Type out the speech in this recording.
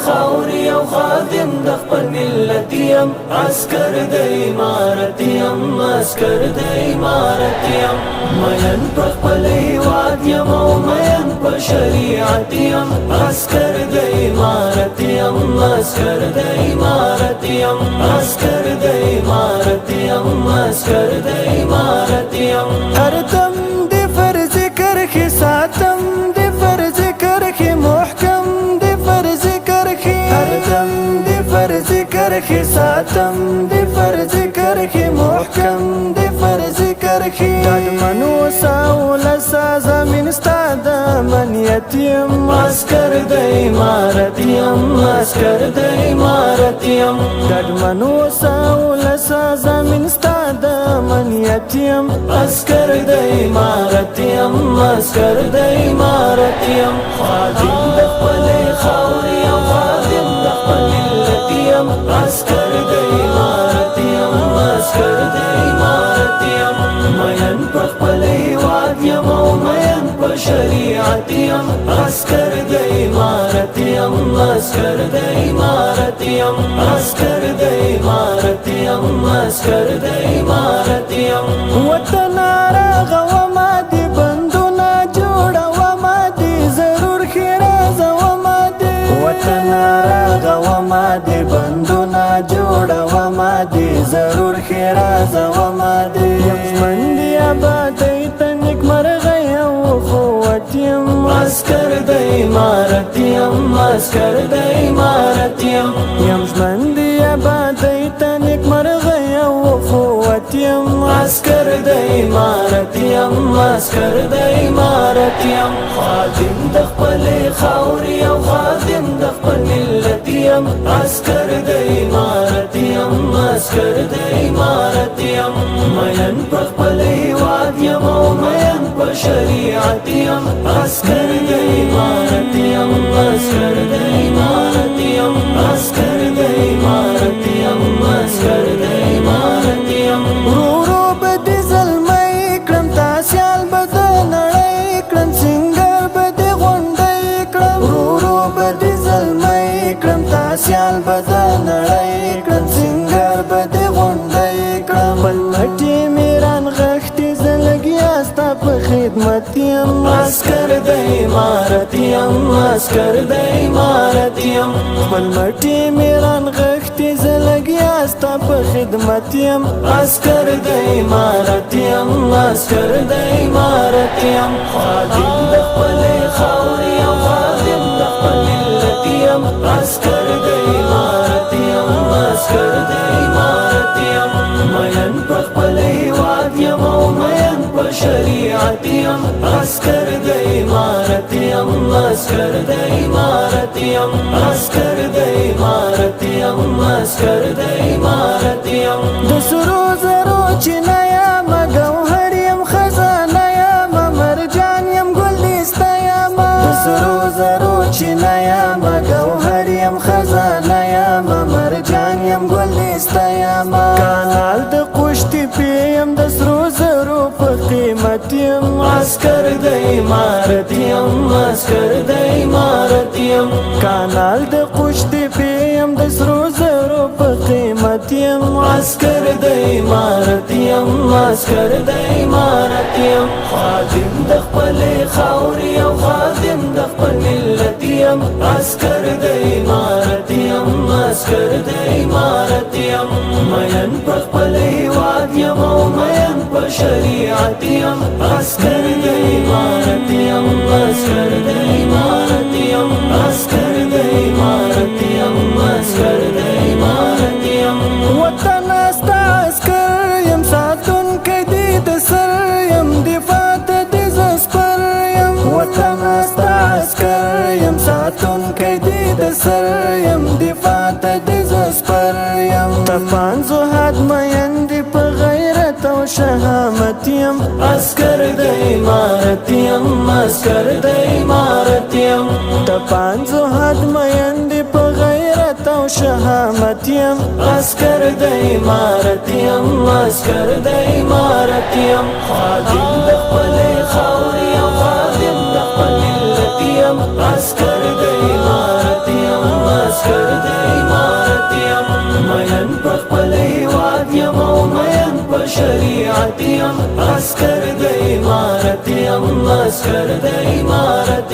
خاورې او خادم د خپل ملت یم عسکر د امارت یم عسکر د امارت یم مین په خپل هیواد یم او مین په شریعت یم عسکر د امارت یم عسکر د امارت یم عسکر د امارت یم عسکر د امارت یم هر دم د فرض کرخي ساتم د فرض کرخي محکم د فرض کرخي هر دم د فرض کرخي ساتم د فرض کرخي محکم د فرض کرخي دمنو ساول سازا من استاد منیت یم عسکر د امارت یم عسکر د امارت یم دمنو ساول سازا من استاد منیت یم عسکر د امارت یم عسکر د امارت یم خادم د خپل خاورې او خادم د خپل ملت یم عسکر د امارت یم عسکر د امارت یم مین په خپل هیواد یم او مین په شریعت یم عسکر د امارت یم عسکر د امارت یم عسکر د امارت یم عسکر د امارت یم وطن راغوما دی بندونه جوړوما دی ضرور خیرازوما دی وطن راغوما دی بندونه جوړوما دی ضرور خیرازوما دی یمندی آبادی تنک مرغی او قوت یم عسکر د امارت یم عسکر د امارت یم یمندی آبادی تنک مرغی او قوت یم عسکر د امارت یم عسکر د امارت یم خادم د خپل خاورې او خادم د خپل ملت یم عسکر د امارت یم عسکر د امارت یم مین په خپل هیواد یم او مین په شریعت یم عسکر د امارت یم عسکر د امارت یم عسکر د امارت یم عسکر د امارت یم ورورو بدی زلمی کړم تاسیال بد نړۍ کړم سنگر بدی غونډۍ کړم ورورو بدی زلمی کړم تاسیال بد نړۍ کړم سنگر بدی غونډۍ کړم بل مټي میران غښتي زلګیا ستا په خدمت یم عسکر د امارت یم عسکر د امارت یم بل مټي میران غښتي زلګیا ستا په خدمت یم عسکر د امارت یم عسکر د امارت یم خادم د خپل خاورې او خادم د خپل ملت یم عسکر د امارت یم عسکر د امارت یم مین په خپل هیواد یم او مین په شریعت یم عسکر د امارت یم عسکر د امارت یم عسکر د امارت یم عسکر د امارت یم د سرو زرو چینه یم ګوهر یم خزانه یم مرجان یم ګلدسته یم د سرو زرو چینه یم ګوهر یم خزانه یم مرجان یم ګلدسته یم کانال د قشتی پیم د سرو زرو په قیمت یم عسکر د امارت یم عسکر د امارت یم کانال د قشتی پیم د سرو زرو په قیمت یم عسکر د امارت یم عسکر د امارت یم خادم د خپل خاورې او خادم د خپل ملت یم عسکر د امارت یم عسکر د امارت یم مین په خپل هیواد یم او مین په شریعت یم عسکر د امارت یم عسکر د امارت یم عسکر د امارت یم عسکر د امارت یم وطن استا عسکر یم ساتونکی دی د سر یم دفاع ته د زسپر یم وطن استا عسکر یم ساتونکی دی د سر یم دفاع ته د زسپر یم تپانزو حد میندې په غیرت او شهامت یم عسکر د امارت یم عسکر د امارت یم تپانزو حد میندې په غیرت او شهامت یم عسکر د امارت یم عسکر د امارت یم خادم د خپل خاورې او خادم د خپل ملت یم عسکر د امارت یم عسكر د امارت یم مین په خپل هیواد یم او مین په شریعت یم عسكر د امارت یم عسكر د امارت